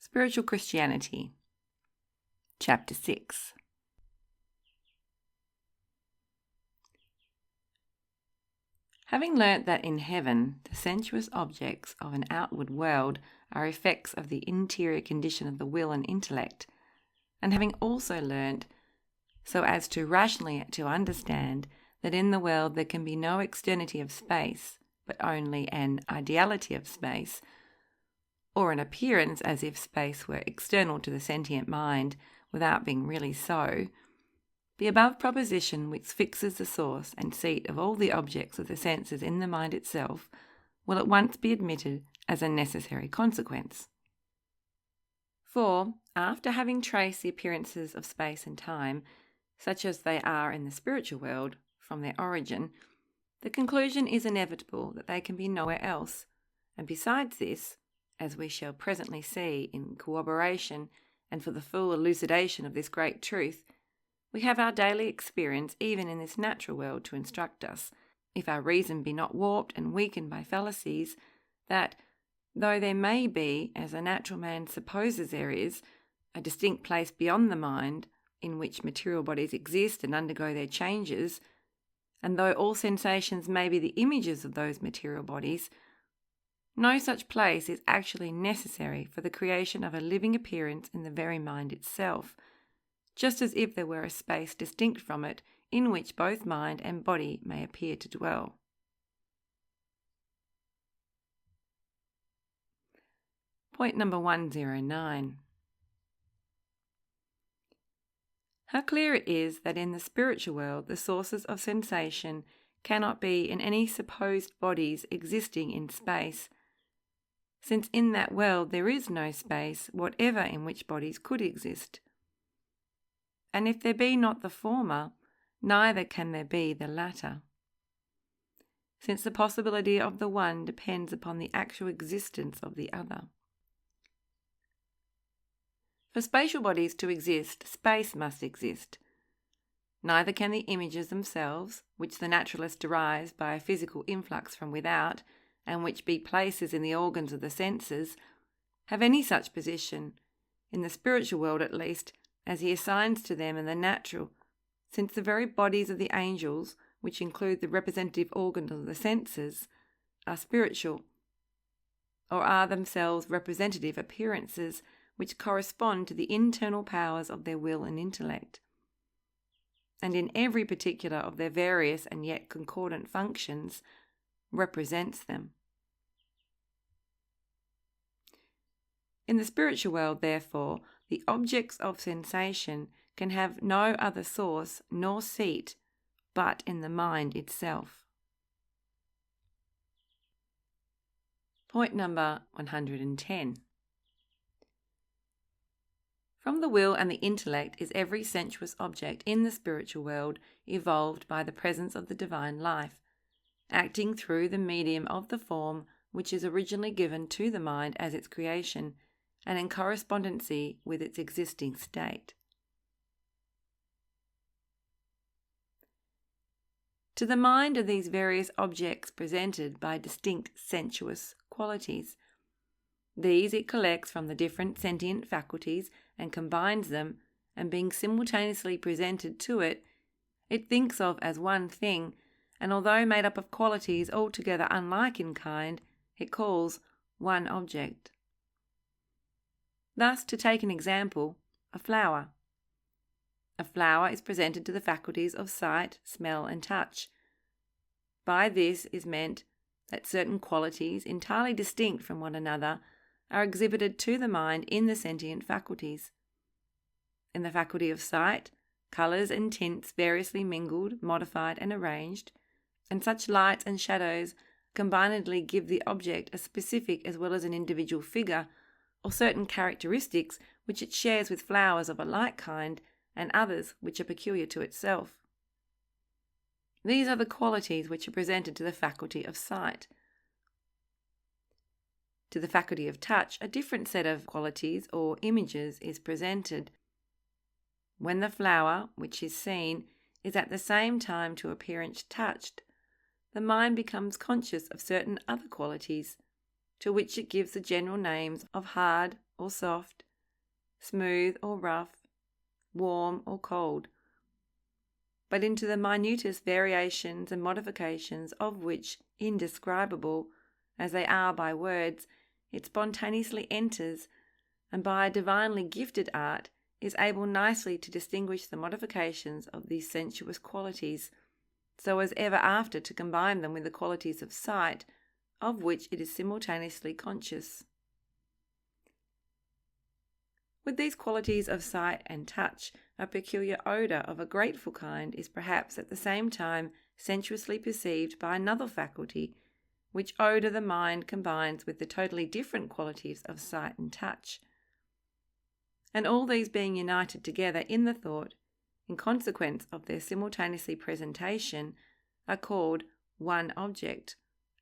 Spiritual Christianity, Chapter 6. Having learnt that in heaven the sensuous objects of an outward world are effects of the interior condition of the will and intellect, and having also learnt, so as to rationally to understand, that in the world there can be no externity of space, but only an ideality of space, or an appearance as if space were external to the sentient mind without being really so, the above proposition, which fixes the source and seat of all the objects of the senses in the mind itself, will at once be admitted as a necessary consequence. For, after having traced the appearances of space and time, such as they are in the spiritual world, from their origin, the conclusion is inevitable that they can be nowhere else, and besides this, as we shall presently see in corroboration and for the full elucidation of this great truth, we have our daily experience even in this natural world to instruct us, if our reason be not warped and weakened by fallacies, that, though there may be, as a natural man supposes there is, a distinct place beyond the mind in which material bodies exist and undergo their changes, and though all sensations may be the images of those material bodies, no such place is actually necessary for the creation of a living appearance in the very mind itself, just as if there were a space distinct from it in which both mind and body may appear to dwell. Point number 109. How clear it is that in the spiritual world the sources of sensation cannot be in any supposed bodies existing in space, since in that world there is no space whatever in which bodies could exist. And if there be not the former, neither can there be the latter, since the possibility of the one depends upon the actual existence of the other. For spatial bodies to exist, space must exist. Neither can the images themselves, which the naturalist derives by a physical influx from without, and which be places in the organs of the senses, have any such position, in the spiritual world at least, as he assigns to them in the natural, since the very bodies of the angels, which include the representative organs of the senses, are spiritual, or are themselves representative appearances which correspond to the internal powers of their will and intellect, and in every particular of their various and yet concordant functions represents them. In the spiritual world, therefore, the objects of sensation can have no other source nor seat but in the mind itself. Point number 110. From the will and the intellect is every sensuous object in the spiritual world evolved by the presence of the divine life, acting through the medium of the form which is originally given to the mind as its creation, and in correspondency with its existing state. To the mind are these various objects presented by distinct sensuous qualities. These it collects from the different sentient faculties and combines them, and being simultaneously presented to it, it thinks of as one thing, and although made up of qualities altogether unlike in kind, it calls one object. Thus, to take an example, a flower. A flower is presented to the faculties of sight, smell, and touch. By this is meant that certain qualities, entirely distinct from one another, are exhibited to the mind in the sentient faculties. In the faculty of sight, colours and tints variously mingled, modified, and arranged, and such lights and shadows combinedly give the object a specific as well as an individual figure, or certain characteristics which it shares with flowers of a like kind, and others which are peculiar to itself. These are the qualities which are presented to the faculty of sight. To the faculty of touch, a different set of qualities or images is presented. When the flower, which is seen, is at the same time to appearance touched, the mind becomes conscious of certain other qualities, to which it gives the general names of hard or soft, smooth or rough, warm or cold, but into the minutest variations and modifications of which, indescribable as they are by words, it spontaneously enters, and by a divinely gifted art is able nicely to distinguish the modifications of these sensuous qualities, so as ever after to combine them with the qualities of sight, of which it is simultaneously conscious. With these qualities of sight and touch, a peculiar odour of a grateful kind is perhaps at the same time sensuously perceived by another faculty, which odour the mind combines with the totally different qualities of sight and touch. And all these being united together in the thought, in consequence of their simultaneously presentation, are called one object,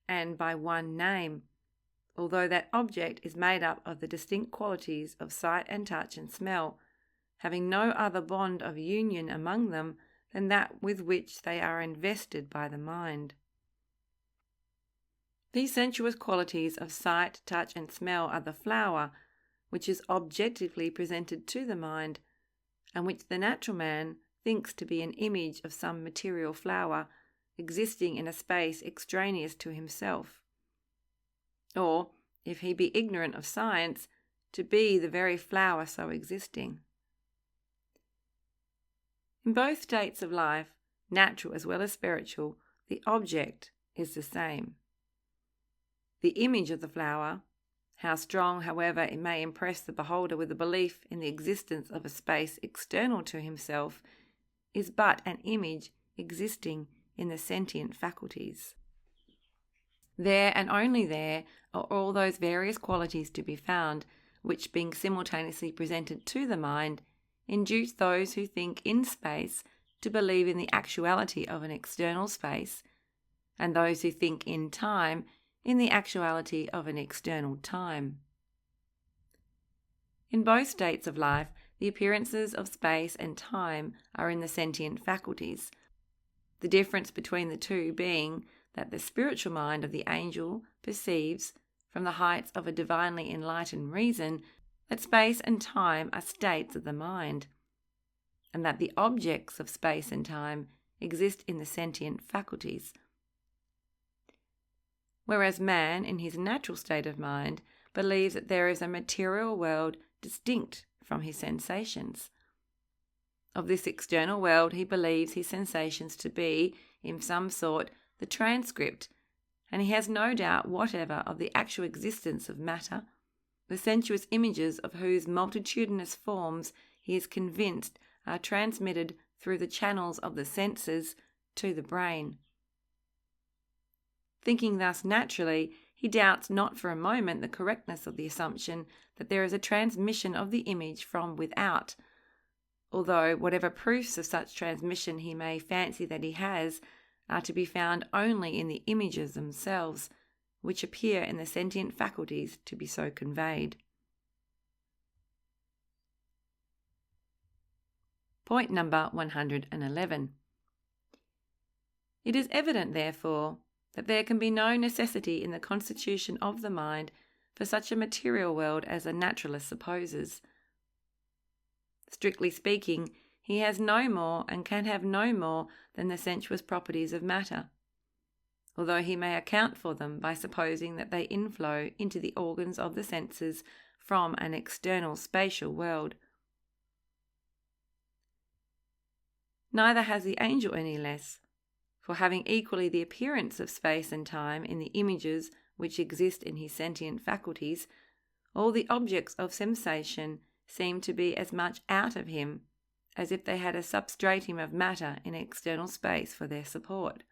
and by one name, although that object is made up of the distinct qualities of sight and touch and smell, having no other bond of union among them than that with which they are invested by the mind. These sensuous qualities of sight, touch, and smell are the flower, which is objectively presented to the mind, and which the natural man thinks to be an image of some material flower existing in a space extraneous to himself, or, if he be ignorant of science, to be the very flower so existing. In both states of life, natural as well as spiritual, the object is the same. The image of the flower, how strong, however, it may impress the beholder with a belief in the existence of a space external to himself, is but an image existing in the sentient faculties. There and only there are all those various qualities to be found, which, being simultaneously presented to the mind, induce those who think in space to believe in the actuality of an external space, and those who think in time in the actuality of an external time. In both states of life, the appearances of space and time are in the sentient faculties, the difference between the two being that the spiritual mind of the angel perceives, from the heights of a divinely enlightened reason, that space and time are states of the mind, and that the objects of space and time exist in the sentient faculties. Whereas man, in his natural state of mind, believes that there is a material world distinct from his sensations. Of this external world he believes his sensations to be, in some sort, the transcript, and he has no doubt whatever of the actual existence of matter, the sensuous images of whose multitudinous forms he is convinced are transmitted through the channels of the senses to the brain. Thinking thus naturally, he doubts not for a moment the correctness of the assumption that there is a transmission of the image from without, although whatever proofs of such transmission he may fancy that he has are to be found only in the images themselves, which appear in the sentient faculties to be so conveyed. Point number 111. It is evident, therefore, that there can be no necessity in the constitution of the mind for such a material world as a naturalist supposes. Strictly speaking, he has no more and can have no more than the sensuous properties of matter, although he may account for them by supposing that they inflow into the organs of the senses from an external spatial world. Neither has the angel any less, for having equally the appearance of space and time in the images which exist in his sentient faculties, all the objects of sensation seem to be as much out of him as if they had a substratum of matter in external space for their support.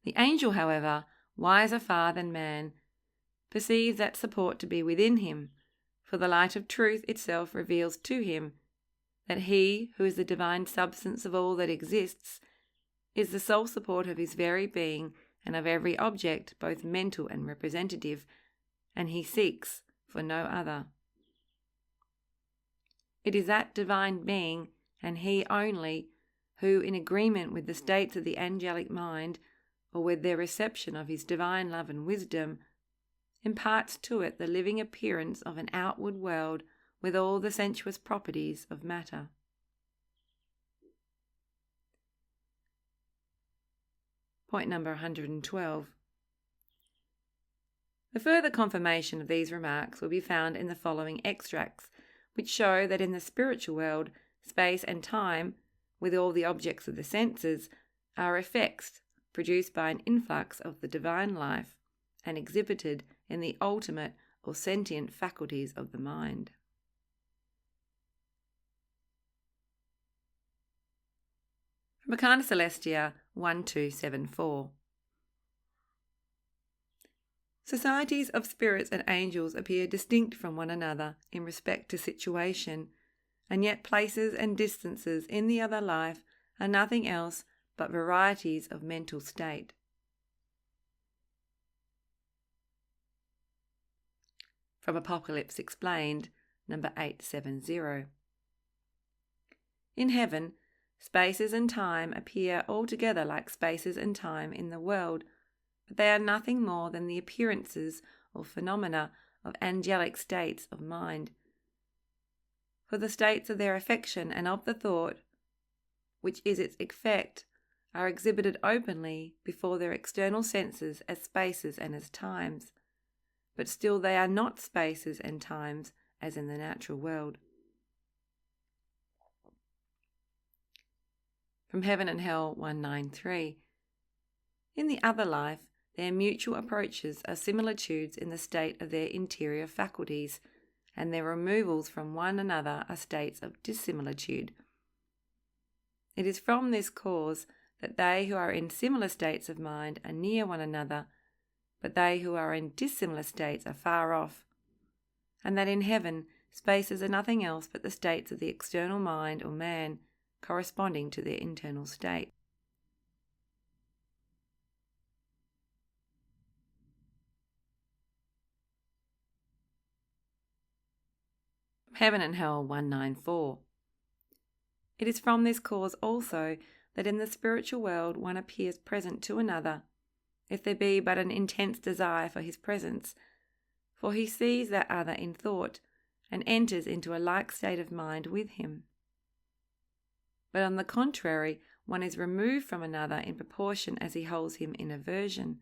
The angel, however, wiser far than man, perceives that support to be within him, for the light of truth itself reveals to him that he, who is the divine substance of all that exists, is the sole support of his very being and of every object, both mental and representative, and he seeks for no other. It is that divine being, and he only, who, in agreement with the states of the angelic mind, or with their reception of his divine love and wisdom, imparts to it the living appearance of an outward world with all the sensuous properties of matter. Point number 112. The further confirmation of these remarks will be found in the following extracts, which show that in the spiritual world, space and time, with all the objects of the senses, are effects produced by an influx of the divine life and exhibited in the ultimate or sentient faculties of the mind. From Arcana Celestia 1274. Societies of spirits and angels appear distinct from one another in respect to situation, and yet places and distances in the other life are nothing else but varieties of mental state. From Apocalypse Explained, number 870. In heaven, spaces and time appear altogether like spaces and time in the world, but they are nothing more than the appearances or phenomena of angelic states of mind. For the states of their affection and of the thought, which is its effect, are exhibited openly before their external senses as spaces and as times, but still they are not spaces and times as in the natural world. From Heaven and Hell 193. In the other life, their mutual approaches are similitudes in the state of their interior faculties, and their removals from one another are states of dissimilitude. It is from this cause that they who are in similar states of mind are near one another, but they who are in dissimilar states are far off, and that in heaven spaces are nothing else but the states of the external mind or man, corresponding to their internal state. Heaven and Hell 194. It is from this cause also that in the spiritual world one appears present to another, if there be but an intense desire for his presence, for he sees that other in thought, and enters into a like state of mind with him. But on the contrary, one is removed from another in proportion as he holds him in aversion.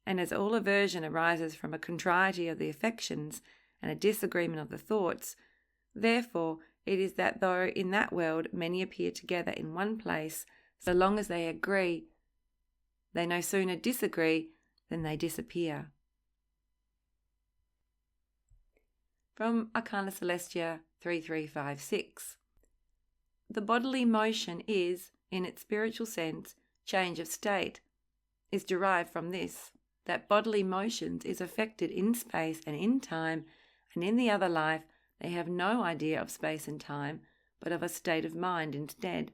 And as all aversion arises from a contrariety of the affections and a disagreement of the thoughts, therefore it is that though in that world many appear together in one place, so long as they agree, they no sooner disagree than they disappear. From Arcana Celestia 3356. The bodily motion is, in its spiritual sense, change of state, is derived from this, that bodily motions is affected in space and in time, and in the other life they have no idea of space and time, but of a state of mind instead.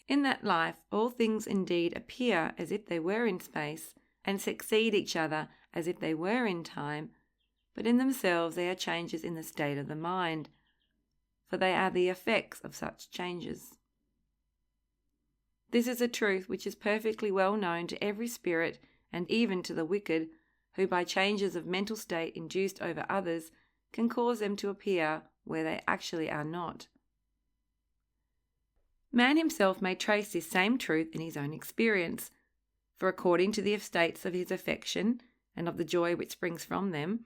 In that life all things indeed appear as if they were in space, and succeed each other as if they were in time, but in themselves they are changes in the state of the mind, for they are the effects of such changes. This is a truth which is perfectly well known to every spirit, and even to the wicked, who by changes of mental state induced over others can cause them to appear where they actually are not. Man himself may trace this same truth in his own experience, for according to the states of his affection and of the joy which springs from them,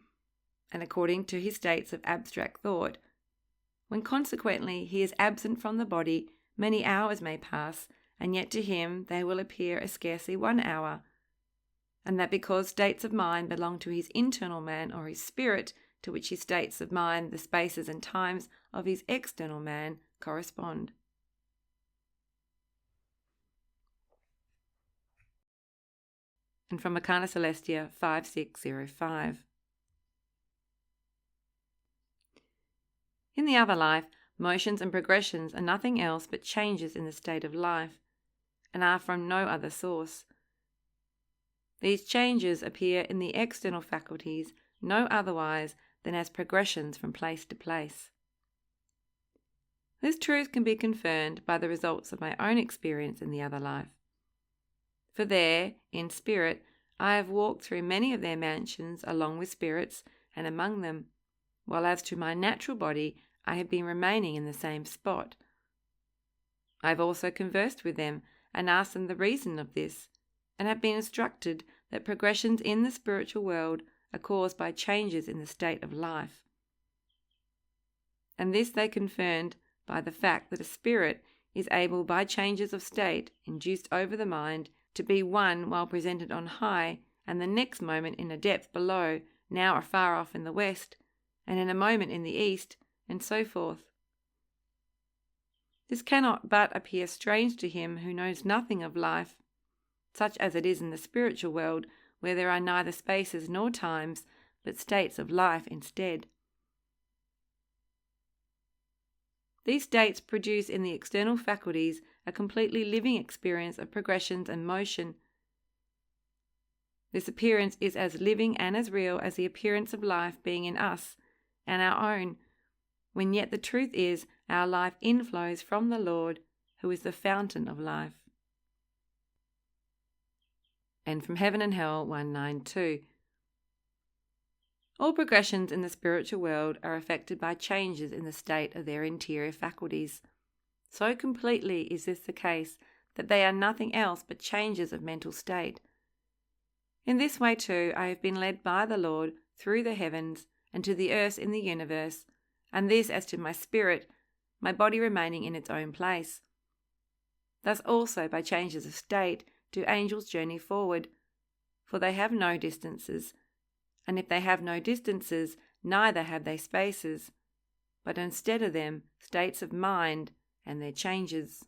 and according to his states of abstract thought, when consequently he is absent from the body, many hours may pass, and yet to him they will appear as scarcely 1 hour, and that because states of mind belong to his internal man or his spirit, to which his states of mind, the spaces and times of his external man, correspond. And from Arcana Celestia 5605. In the other life, motions and progressions are nothing else but changes in the state of life, and are from no other source. These changes appear in the external faculties no otherwise than as progressions from place to place. This truth can be confirmed by the results of my own experience in the other life. For there, in spirit, I have walked through many of their mansions along with spirits and among them, while as to my natural body I have been remaining in the same spot. I have also conversed with them and asked them the reason of this, and have been instructed that progressions in the spiritual world are caused by changes in the state of life. And this they confirmed by the fact that a spirit is able by changes of state induced over the mind to be one while presented on high, and the next moment in a depth below, now afar off in the west, and in a moment in the east, and so forth. This cannot but appear strange to him who knows nothing of life, such as it is in the spiritual world, where there are neither spaces nor times, but states of life instead. These states produce in the external faculties a completely living experience of progressions and motion. This appearance is as living and as real as the appearance of life being in us and our own, when yet the truth is our life inflows from the Lord, who is the fountain of life. And from Heaven and Hell 192. All progressions in the spiritual world are affected by changes in the state of their interior faculties. So completely is this the case that they are nothing else but changes of mental state. In this way too I have been led by the Lord through the heavens and to the earths in the universe, and this as to my spirit, my body remaining in its own place. Thus also by changes of state do angels journey forward, for they have no distances, and if they have no distances, neither have they spaces, but instead of them states of mind and their changes.